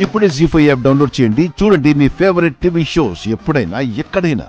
ఇప్పుడే జీ5 app download చేయండి. చూడండి మీ ఫేవరెట్ టీవీ షోస్ ఎప్పుడైనా ఎక్కడైనా.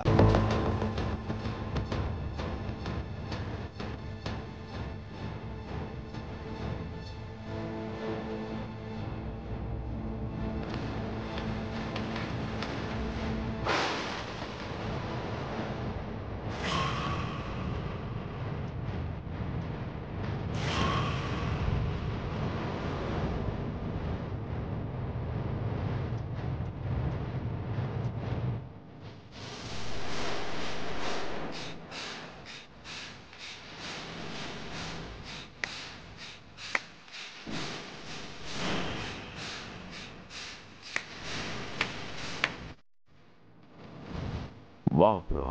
వావ్ బ్రో,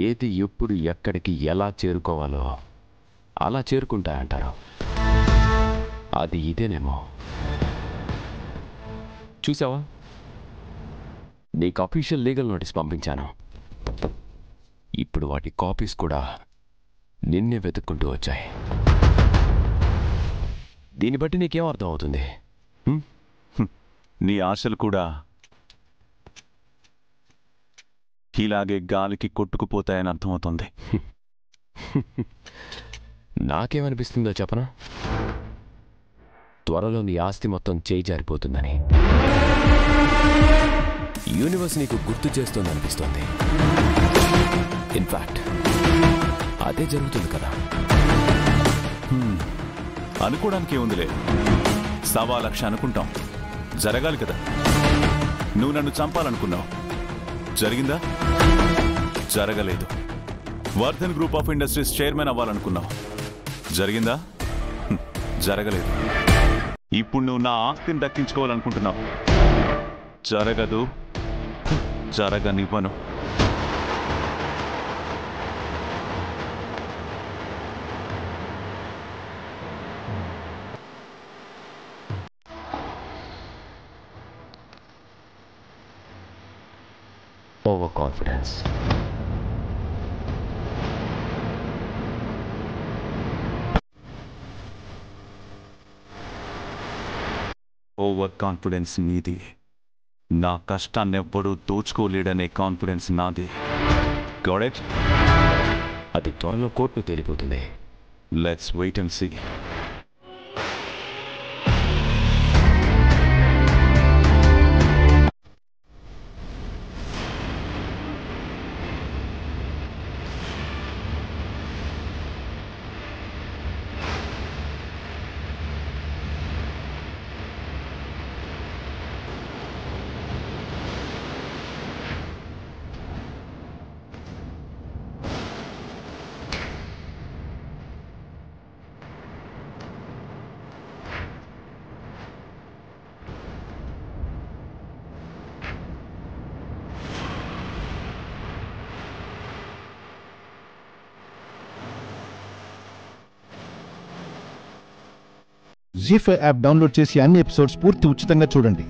ఏది ఎప్పుడు ఎక్కడికి ఎలా చేరుకోవాలో అలా చేరుకుంటాయంటారు. అది ఇదేనేమో. చూసావా, నీకు అఫీషియల్ లీగల్ నోటీస్ పంపించాను. ఇప్పుడు వాటి కాపీస్ కూడా నిన్నే వెతుక్కుంటూ వచ్చాయి. దీన్ని బట్టి నీకేం అర్థం అవుతుంది? నీ ఆశలు కూడా ఇలాగే గాలికి కొట్టుకుపోతాయని అర్థమవుతుంది. నాకేమనిపిస్తుందో చెప్పనా? త్వరలో నీ ఆస్తి మొత్తం చేయి జారిపోతుందని. యూనివర్స్ నీకు గుర్తు చేస్తోందనిపిస్తోంది. ఇన్ఫాక్ట్ అదే జరుగుతుంది కదా. అనుకోవడానికి ఏముందిలే, 1,00,000 అనుకుంటాం, జరగాలి కదా. నువ్వు నన్ను చంపాలనుకున్నావు, జరిగిందా? జరగలేదు. Vardhan group of industries chairman అవ్వాలనుకున్నావు, జరిగిందా? జరగలేదు. ఇప్పుడు నువ్వు నా ఆస్తిని దక్కించుకోవాలనుకుంటున్నావు, జరగదు, జరగనివ్వను. Over confidence. ఓవర్ కాన్ఫిడెన్స్ నీది, నా కష్టాన్ని ఎవ్వడూ దోచుకోలేడనే కాన్ఫిడెన్స్ నాది. Got it? అది త్వరలో కోర్టులో తేలిపోతుంది. Let's wait and see. Zee five app download చేసి అన్ని ఎపిసోడ్స్ పూర్తి ఉచితంగా చూడండి.